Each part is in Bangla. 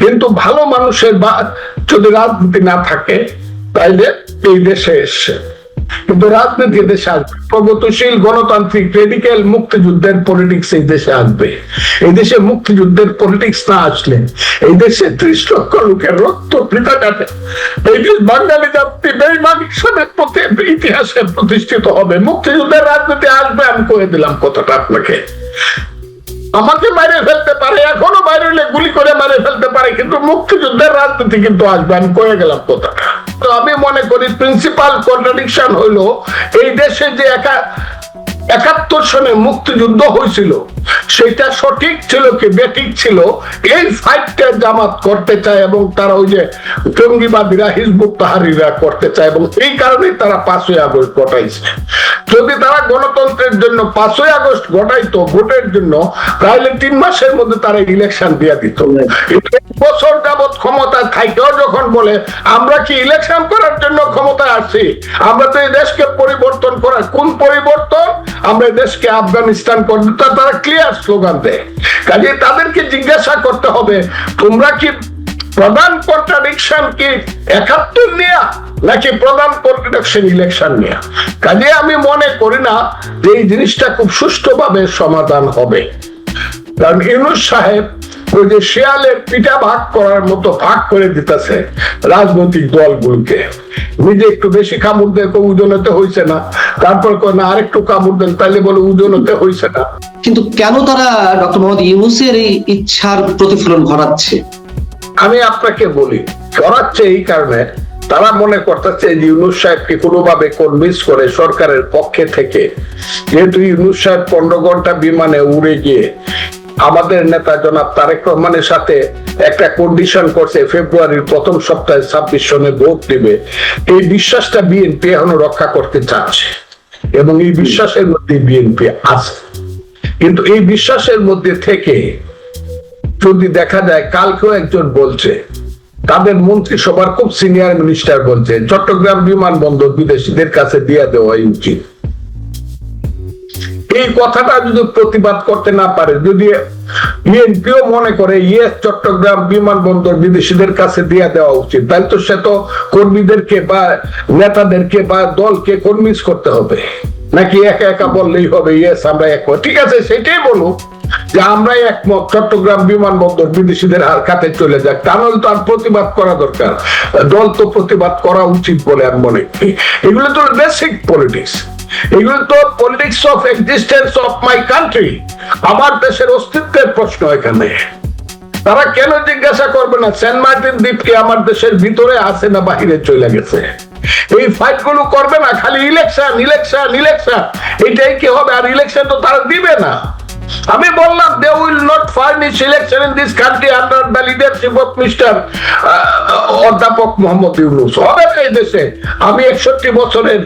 কিন্তু ভালো মানুষের বা যদি রাজনীতি না থাকে তাইলে এই দেশে এসছে, কিন্তু রাজনীতি দেশে আসবে, প্রগতিশীল গণতান্ত্রিক রেডিক্যাল মুক্তিযুদ্ধের পলিটিক্স এই দেশে আসবে। এই দেশে মুক্তিযুদ্ধের পলিটিক্স না আসলে এই দেশে 30 লক্ষ লোকের রক্ত বৃথা যাবে। এই দেশ বাঙালি জাতি বেঈমানির সাথে ইতিহাসে প্রতিষ্ঠিত হবে। মুক্তিযুদ্ধের রাজনীতি আসবে, আমি কয়ে দিলাম কথাটা আপনাকে। আমাকে মেরে ফেলতে পারে, এখনো বাইরে হলে গুলি করে মেরে ফেলতে পারে, কিন্তু মুক্তিযুদ্ধের রাজনীতি কিন্তু আসবে, আমি কয়ে গেলাম কথাটা। তো আমি মনে করি প্রিন্সিপাল কন্ট্রাডিকশন হইলো এই দেশে যে 71 সনে মুক্তিযুদ্ধ হয়েছিল সেটা সঠিক ছিল কি বেঠিক ছিল, এই ফাইটটা জামাত করতে চায় এবং তারা ওই যে জঙ্গিবাদীরা হিজবুত তাহরিরা করতে চায়, এবং এই কারণেই তারা 5ই আগস্ট ঘটাইছে। যদি তারা গণতন্ত্রের জন্য 5ই আগস্ট ঘটাইতো ভোটের জন্য, তাহলে 3 মাসের মধ্যে তারা ইলেকশন দিয়ে দিত। বছর যাবৎ ক্ষমতায় থাকেও যখন বলে আমরা কি ইলেকশন করার জন্য ক্ষমতায় আসছি, আমরা তো এই দেশকে পরিবর্তন করার, কোন পরিবর্তন, আমরা এই দেশকে আফগানিস্তান করতে, তারা ক্লিয়ার স্লোগান দেয়। কাজে তাদেরকে জিজ্ঞাসা করতে হবে তোমরা কি প্রধান কন্ট্রাডিকশন কি 71 নিয়ে নাকি প্রধান কন্ট্রাডিকশন ইলেকশন নিয়ে? কাজে আমি মনে করি না যে এই জিনিসটা খুব সুষ্ঠুভাবে সমাধান হবে, কারণ ইউনূস সাহেব ওই যে শিয়ালের পিঠা ভাগ করার মতো ভাগ করে দিতেছে রাজনৈতিক দলগুলোকে। নিজে একটু বেশি কামড় দেয়, ওজনতে হয়েছে না, তারপর না আরেকটু কামড় দেন, তাইলে বলে ওজনতে হয়েছে না। কিন্তু কেন তারা ডক্টর মোহাম্মদ ইউনূসের এই ইচ্ছার প্রতিফলন ঘটাচ্ছে? আমি আপনাকে বলি, করাচ্ছে এই কারণে তারা মনে করতেছে যে ইউনূস সাহেবকে কোনোভাবে কনভিন্স করে সরকারের পক্ষে থেকে, যেহেতু ইউনূস সাহেব 15 ঘন্টা বিমানে উড়ে গিয়ে আমাদের নেতা জনাব তারেক রহমানের সাথে একটা কন্ডিশন করছে ফেব্রুয়ারির প্রথম সপ্তাহে 26 সনে ভোট দিবে, এই বিশ্বাসটা বিএনপি এখনো রক্ষা করতে চাচ্ছে এবং এই বিশ্বাসের মধ্যে বিএনপি আছে। কিন্তু এই বিশ্বাসের মধ্যে থেকে যদি দেখা যায়, কালকেও একজন বলছে, তাদের মন্ত্রিসভার খুব সিনিয়র মিনিস্টার বলছে চট্টগ্রাম বিমানবন্দর বিদেশিদের কাছে দিয়ে দেওয়া উচিত। এই কথাটা যদি প্রতিবাদ করতে না পারে, যদি বিএনপিও মনে করে ইয়েস চট্টগ্রাম বিমানবন্দর বিদেশিদের কাছে দিয়ে দেওয়া উচিত, তাহলে তো সে তো কর্মীদেরকে বা নেতাদেরকে বা দলকে কনভিন্স করতে হবে, নাকি একা একা বললেই হবে ইয়েস আমরা একমত? ঠিক আছে, সেটাই বলুক যে আমরাই একমত চট্টগ্রাম বিমানবন্দর বিদেশিদের হাতে চলে যাক, তা নাহলে তো আর প্রতিবাদ করা দরকার, দল তো প্রতিবাদ করা উচিত বলে আমি মনে করি। এগুলো তো বেসিক পলিটিক্স, এগুলো তো politics of existence of my country, আমার দেশের অস্তিত্বের প্রশ্ন এখানে। তারা কেন জিজ্ঞাসা করবে না সেন্ট মার্টিন দ্বীপ কি আমার দেশের ভিতরে আছে না বাহিরে চলে গেছে? এই ফাইট গুলো করবে না, খালি ইলেকশন ইলেকশন ইলেকশন, এটাই কি হবে? আর ইলেকশন তো তারা দিবে না। আমি বললাম they will not furnish election in this country under the leadership of Mr. অধ্যাপক মোহাম্মদ ইউনূস। হবে না এই দেশে। আমি 61 বছরের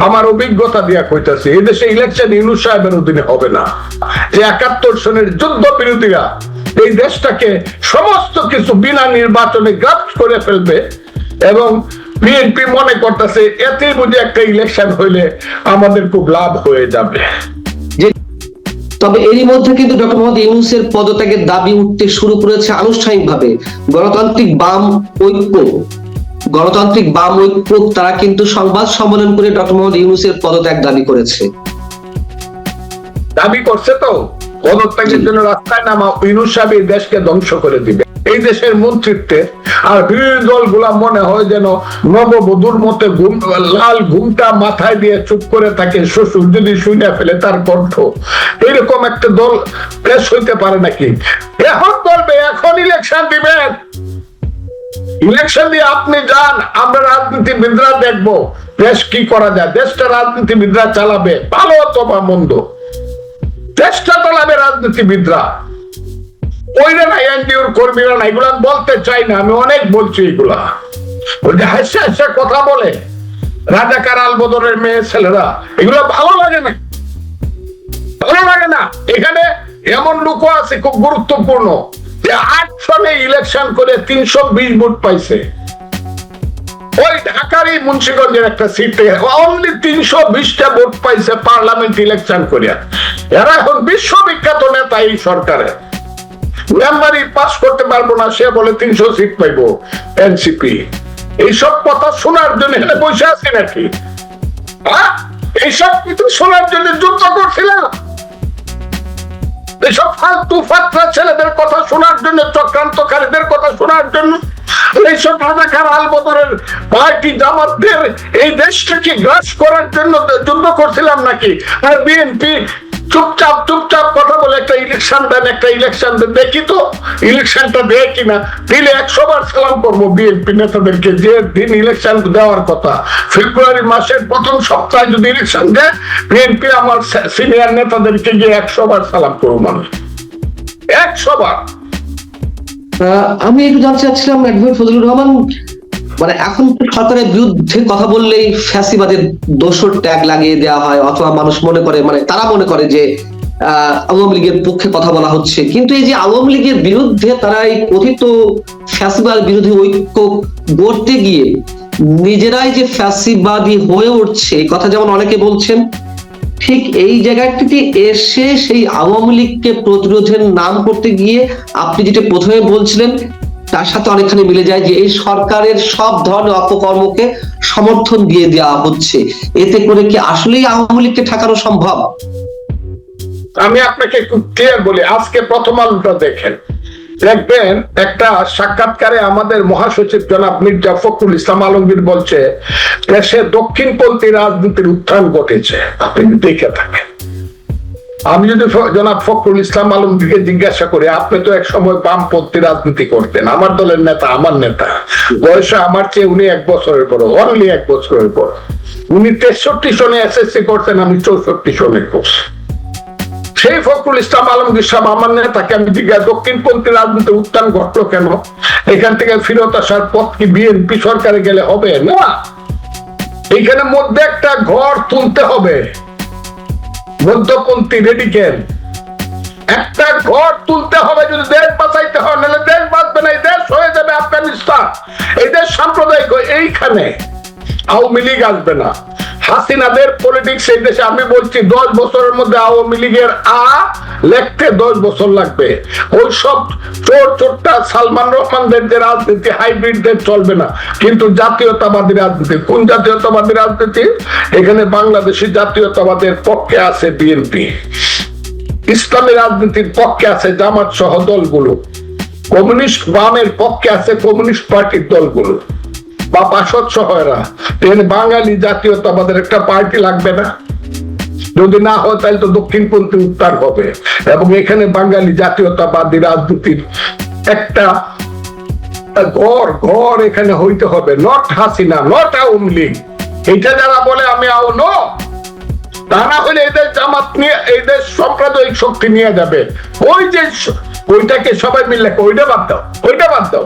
আমার অভিজ্ঞতা দিয়া কইতাছি, এই দেশে ইলেকশন ইউনূস সাহেবের অধীনে হবে না। যে 71 সনের যুদ্ধ বিরোধীরা এই দেশটাকে সমস্ত কিছু বিনা নির্বাচনে গ্রাস করে ফেলবে, এবং বিএনপি মনে করতেছে এতেই বুঝে একটা ইলেকশন হইলে আমাদের খুব লাভ হয়ে যাবে। তবে এরই মধ্যে কিন্তু ডক্টর মোহাম্মদ ইউনূসের পদত্যাগের দাবি উঠতে শুরু করেছে আনুষ্ঠানিকভাবে গণতান্ত্রিক বাম ঐক্য। তারা কিন্তু সংবাদ সম্মেলন করে ডক্টর মোহাম্মদ ইউনূসের পদত্যাগ দাবি করছে। দাবি করছে তো পদত্যাগের জন্য রাস্তায় নামা, ইউনূস সাহেব এই দেশকে ধ্বংস করে দিবে। এই দেশের মন্ত্রিত্বে আর বিরোধী দলগুলা মনে হয় যেন নববধূর মতে লাল ঘুমটা মাথায় দিয়ে চুপ করে থাকে, শ্বশুর যদি শুনে ফেলে তার কণ্ঠ, এরকম একটা দল পেশ হইতে পারে নাকি? এখন বলবে এখন ইলেকশন দিবেন, ইলেকশন দিয়ে আপনি যান, আমরা রাজনীতিবিদরা দেখবো দেশ কি করা যায়, দেশটা রাজনীতিবিদরা চালাবে, ভালো অথবা মন্দ দেশটা চালাবে রাজনীতিবিদরা, ওইরা না এনডিওর কর্মীরা না। এগুলা বলতে চাই না, আমি অনেক বলছি এগুলা। ওই যে হাসা হাসা কথা বলে রাজাকার আলবদরের মেয়ে ছেলেরা, এগুলো ভালো লাগে না, ভালো লাগে না। এখানে এমন লোক আছে খুব গুরুত্বপূর্ণ, যে 8 সনে ইলেকশন করে 320 ভোট পাইছে, ওই ঢাকারই মুন্সিগঞ্জের একটা সিট থেকে অনলি 320টা ভোট পাইছে পার্লামেন্ট ইলেকশন করিয়া। এরা এখন বিশ্ববিখ্যাত নেতা এই সরকারের। মেম্বারই পাস করতে পারবো না, সে বলে 300 সিট পাইবো এনসিপি। এইসব কথা শোনার জন্য এখানে বসে আছি নাকি? এইসব কিছু শোনার জন্য যুদ্ধ করছিলাম? এইসব ফালতু ফাত্রা ছেলেদের কথা শোনার জন্য, চক্রান্তকারীদের কথা শোনার জন্য, এইসব রাজাকার আলবদরের পার্টি জামাতদের এই দেশটাকে গ্রাস করার জন্য যুদ্ধ করছিলাম নাকি? আর বিএনপি চুপচাপ চুপচাপ কথা বলে একটা ইলেকশন দেন, একটা ইলেকশন দেন, দেখি তো ইলেকশনটা দেয় কিনা। দিলে 100 বার সালাম করবো বিএনপি নেতাদেরকে। যে দিন ইলেকশন দেওয়ার কথা, ফেব্রুয়ারি মাসের প্রথম সপ্তাহে যদি ইলেকশন দেয়, বিএনপি আমার সিনিয়র নেতাদেরকে গিয়ে 100 বার সালাম করবো। মানুষ 100 বার। আমি একটু জানতে চাচ্ছিলাম অ্যাডভোকেট ফজলুর রহমান, মানে এখন তো সরকারের বিরুদ্ধে কথা বললেই ফ্যাসিবাদের দোষর ট্যাগ লাগিয়ে দেওয়া হয়, অথবা মানুষ মনে করে, মানে তারা মনে করে যে আওয়ামী লীগের পক্ষে কথা বলা হচ্ছে। কিন্তু এই যে আওয়ামী লীগের বিরুদ্ধে তারা এই কথিত ফ্যাসিবাদ বিরোধী ঐক্য গড়তে গিয়ে নিজেরাই যে ফ্যাসিবাদী হয়ে উঠছে, এই কথা যেমন অনেকে বলছেন, ঠিক এই জায়গাটিতে এসে সেই আওয়ামী লীগকে প্রতিরোধের নাম করতে গিয়ে আপনি যেটা প্রথমে বলছিলেন তার সাথে অনেকখানি মিলে যায় যে এই সরকারের সব ধরনের অপকর্মকে সমর্থন দিয়ে দেওয়া হচ্ছে। এতে করে কি আসলেই আওয়ামী লীগকে ঠেকানো সম্ভব? আমি আপনাকে একটু ক্লিয়ার বলি, আজকে প্রথম আলোটা দেখেন, দেখবেন একটা সাক্ষাৎকারে আমাদের মহাসচিব জনাব মির্জা ফখরুল ইসলাম আলমগীর বলছে দেশে দক্ষিণপন্থী রাজনীতির উত্থান ঘটেছে। আপনি দেখে থাকেন। আমি যদি জনাব ফখরুল ইসলাম আলমগীরকে জিজ্ঞাসা করি, আপনি তো এক সময় বামপন্থী রাজনীতি করতেন, আমার দলের নেতা, আমার নেতা, বয়সে আমার চেয়ে উনি 1 বছরের বড়, অনলি 1 বছরের বড়। উনি 63 সনে এসএসসি করতেন, আমি 64 সনে করছি। সেই ফখরুল ইসলাম আলমগীর সাহেব আমার নেতাকে আমি জিজ্ঞাসা, দক্ষিণপন্থী রাজনীতি উত্থান ঘটলো কেন? এখান থেকে ফিরত আসার পথ কি বিএনপি সরকারে গেলে হবে? না, এখানে মধ্যে একটা ঘর তুলতে হবে, মধ্যপন্থী রেডিক্যাল একটা ঘর তুলতে হবে যদি দেশ বাঁচাইতে হয়। নাহলে দেশ বাঁচবে না, এই দেশ হয়ে যাবে আফগানিস্তান, এই দেশ সাম্প্রদায়িক। এইখানে আওয়ামী লীগ আসবে না, হাসিনাদের পলিটিক্স এই দেশে। আমি বলছি 10 বছরের মধ্যে আওয়ামী লীগের লিখতে 10 বছর লাগবে। ওই সব চোর চোরটা সালমান রহমানদের যে রাজনীতি, হাইব্রিডদের চলবে না। কিন্তু জাতীয়তাবাদী রাজনীতি, কোন জাতীয়তাবাদী রাজনীতি? এখানে বাংলাদেশি জাতীয়তাবাদের পক্ষে আছে বিএনপি, ইসলামী রাজনীতির পক্ষে আছে জামাত সহ দলগুলো, কমিউনিস্ট বামের পক্ষে আছে কমিউনিস্ট পার্টির দলগুলো বা বাসদ সহায়রা। বাঙালি জাতীয়তাবাদের একটা পার্টি লাগবে না? যদি না হয় তাহলে তো দক্ষিণপন্থী উত্থান হবে। এবং এখানে বাঙালি জাতীয়তাবাদী রাজনীতির একটা ঘর এখানে হইতে হবে। Not Hasina, not Awami League. এটা যারা বলে আমি নো, তা না হলে এদের জামাত নিয়ে এই দেশ সাম্প্রদায়িক শক্তি নিয়ে যাবে। ওই যে ওইটাকে সবাই মিলে ওইটা বাদ দাও, ওইটা বাদ দাও।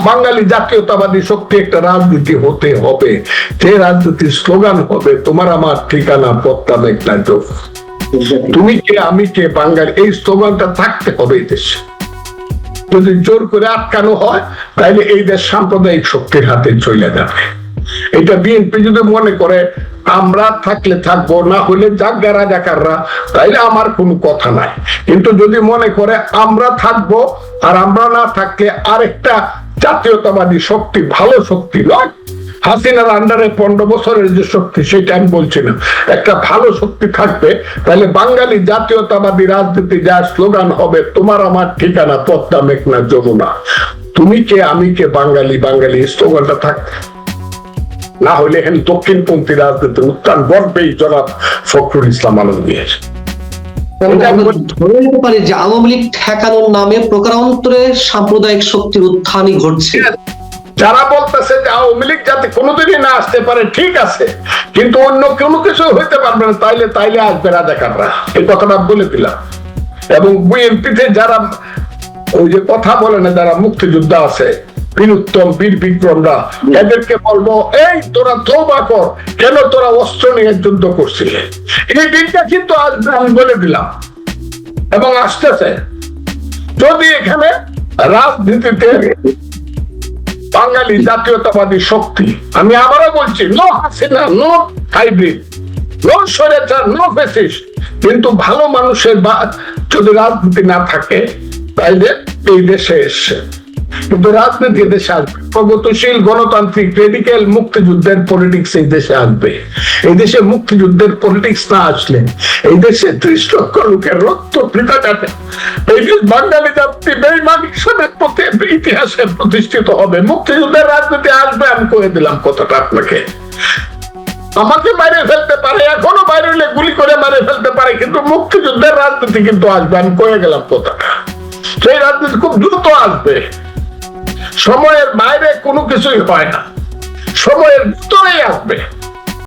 বাঙালি জাতীয়তাবাদী শক্তি একটা রাজনীতি হতে হবে, যে রাজনীতির স্লোগান হবে তোমার আমার ঠিকানা পত্তা মেঘনা চোখ, তুমি কে আমি কে বাঙালি। এই স্লোগানটা থাকতে হবে এই দেশে। যদি জোর করে আটকানো হয় তাহলে এই দেশ সাম্প্রদায়িক শক্তির হাতে চলে যাবে। এটা বিএনপি যদি মনে করে আমরা থাকলে থাকবো, না হলে যাক রাজাকাররা, তাইলে আমার কোনো কথা নাই। কিন্তু যদি মনে করে আমরা থাকবো আর আমরা না থাকলে আরেকটা জাতীয়তাবাদী শক্তি, ভালো শক্তি নয়, হাসিনার আন্ডারে 15 বছরের যে শক্তি, সেটা আমি বলছি না, একটা ভালো শক্তি থাকবে, তাহলে বাঙালি জাতীয়তাবাদী রাজনীতি যার স্লোগান হবে তোমার আমার ঠিকানা পদ্মা মেঘনা যমুনা, তুমি কে আমি কে বাঙালি, বাঙালি স্লোগানটা থাকবে। না হলে এখানে দক্ষিণপন্থী রাজনীতির উত্থান ঘটবেই জনাব ফখরুল ইসলাম আলমগীর। ধরে নিতে পারি যে আওয়ামী লীগ ঠেকানোর নামে প্রকারান্তরে সাম্প্রদায়িক শক্তির উত্থানই ঘটছে। যারা বলতেছে যে আওয়ামী লীগ যাতে কোনোদিনই না আসতে পারে, ঠিক আছে, কিন্তু অন্য কোনো কিছু হইতে পারবে না, তাইলে আসবে রাজাকাররা, এই কথাটা বলে দিলাম। এবং বিএনপিতে যারা ওই যে কথা বলে না, যারা মুক্তিযোদ্ধা আছে, বীরুত্তম বীর বিক্রমরা, এদেরকে বলবো এই তোরা তওবা কর, কেন তোরা অস্ত্র নিয়ে যুদ্ধ করছিলে। এই দিনটা কিন্তু আসবে, আমি বলে দিলাম, এবং আসতেছে। যদি এখানে রাজনীতিতে বাঙালি জাতীয়তাবাদী শক্তি, আমি আবারও বলছি, no Hasina, no hybrid, no স্বৈরাচার, নো ফ্যাসিস্ট, কিন্তু ভালো মানুষের যদি রাজনীতি না থাকে, তাইলে এই দেশে এসছে, কিন্তু রাজনীতি দেশে আসবে, প্রগতিশীল গণতান্ত্রিক রেডিক্যাল মুক্তিযুদ্ধের পলিটিক্স এই দেশে আসবে। এই দেশে মুক্তিযুদ্ধের পলিটিক্স না আসলে এই দেশে 30 লক্ষ লোকের রক্ত বৃথা যাবে। এই দেশ বাঙালি জাতি বেঈমানির সাথে ইতিহাসে প্রতিষ্ঠিত হবে। মুক্তিযুদ্ধের রাজনীতি আসবে, আমি কয়ে দিলাম কথাটা আপনাকে। আমাকে বাইরে ফেলতে পারে, এখনো বাইরে হলে গুলি করে মারে ফেলতে পারে, কিন্তু মুক্তিযুদ্ধের রাজনীতি কিন্তু আসবে, আমি কয়ে গেলাম কথাটা। সেই রাজনীতি খুব দ্রুত আসবে, সময়ের বাইরে কোনো কিছুই হয় না, সময়ের ভিতরেই আসবে।